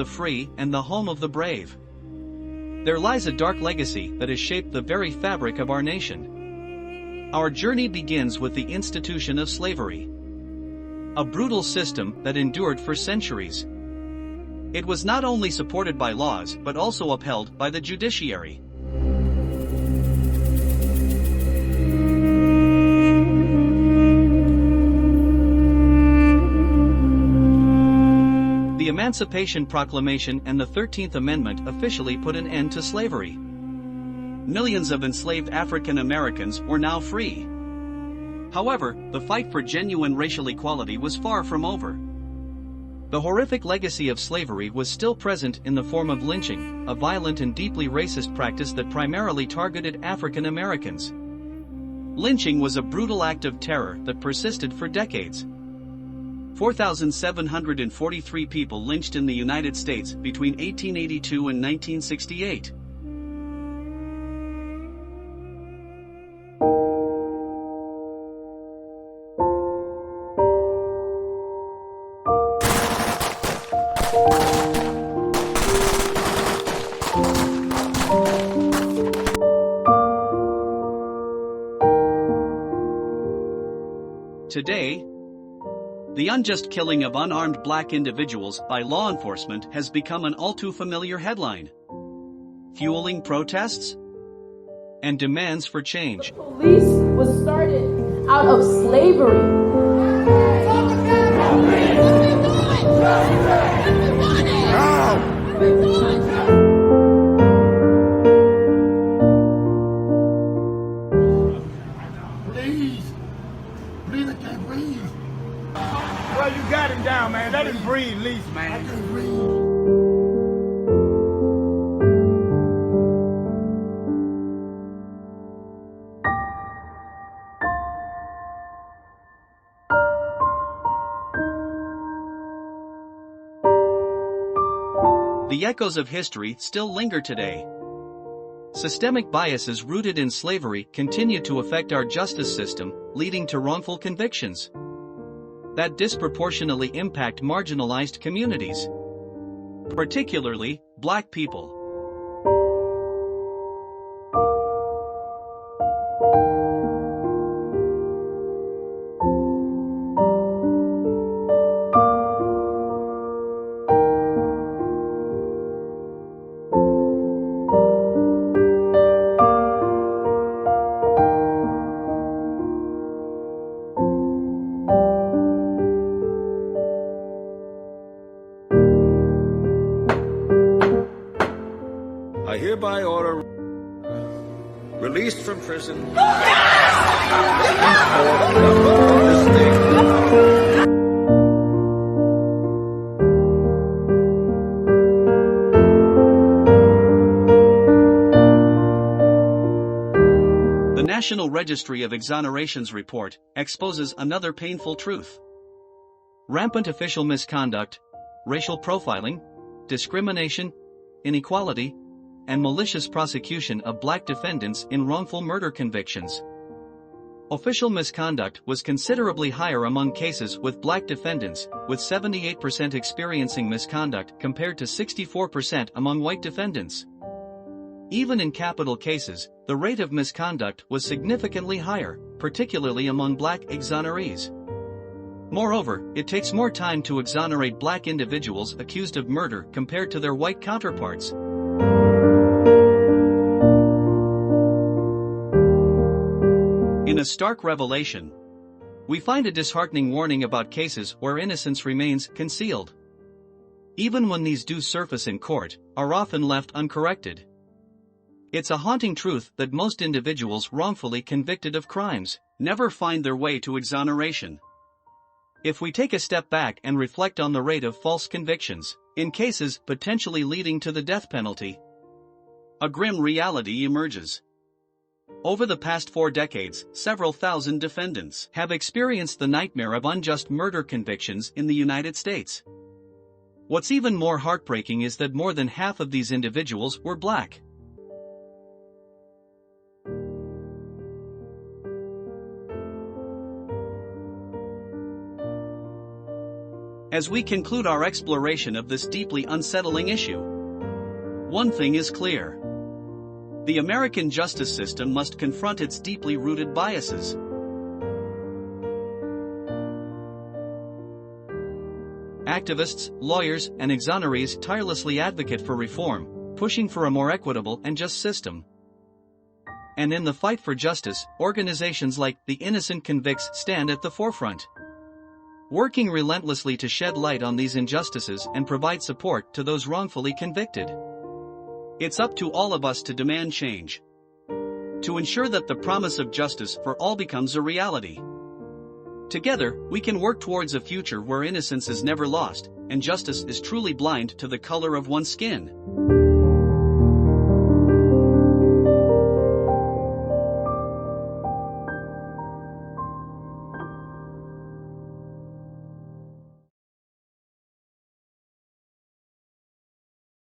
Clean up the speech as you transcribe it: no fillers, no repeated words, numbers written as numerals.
free and the home of the brave. There lies a dark legacy that has shaped the very fabric of our nation. Our journey begins with the institution of slavery. A brutal system that endured for centuries. It was not only supported by laws but also upheld by the judiciary. The Emancipation Proclamation and the 13th Amendment officially put an end to slavery. Millions of enslaved African Americans were now free. However, the fight for genuine racial equality was far from over. The horrific legacy of slavery was still present in the form of lynching, a violent and deeply racist practice that primarily targeted African Americans. Lynching was a brutal act of terror that persisted for decades. 4,743 people lynched in the United States between 1882 and 1968. Today, the unjust killing of unarmed black individuals by law enforcement has become an all-too-familiar headline, fueling protests and demands for change. The police was started out of slavery. Please, I can't breathe. Well, you got him down, man. Let him breathe, at least, man. I can't breathe. The echoes of history still linger today. Systemic biases rooted in slavery continue to affect our justice system, leading to wrongful convictions that disproportionately impact marginalized communities, particularly black people. I hereby order released from prison. The National Registry of Exonerations report exposes another painful truth. Rampant official misconduct, racial profiling, discrimination, inequality, and malicious prosecution of black defendants in wrongful murder convictions. Official misconduct was considerably higher among cases with black defendants, with 78% experiencing misconduct compared to 64% among white defendants. Even in capital cases, the rate of misconduct was significantly higher, particularly among black exonerees. Moreover, it takes more time to exonerate black individuals accused of murder compared to their white counterparts. In a stark revelation, we find a disheartening warning about cases where innocence remains concealed. Even when these do surface in court, are often left uncorrected. It's a haunting truth that most individuals wrongfully convicted of crimes never find their way to exoneration. If we take a step back and reflect on the rate of false convictions, in cases potentially leading to the death penalty, a grim reality emerges. Over the past 4 decades, several thousand defendants have experienced the nightmare of unjust murder convictions in the United States. What's even more heartbreaking is that more than half of these individuals were black. As we conclude our exploration of this deeply unsettling issue, one thing is clear. The American justice system must confront its deeply rooted biases. Activists, lawyers, and exonerees tirelessly advocate for reform, pushing for a more equitable and just system. And in the fight for justice, organizations like The Innocent Convicts stand at the forefront, working relentlessly to shed light on these injustices and provide support to those wrongfully convicted. It's up to all of us to demand change, to ensure that the promise of justice for all becomes a reality. Together, we can work towards a future where innocence is never lost, and justice is truly blind to the color of one's skin.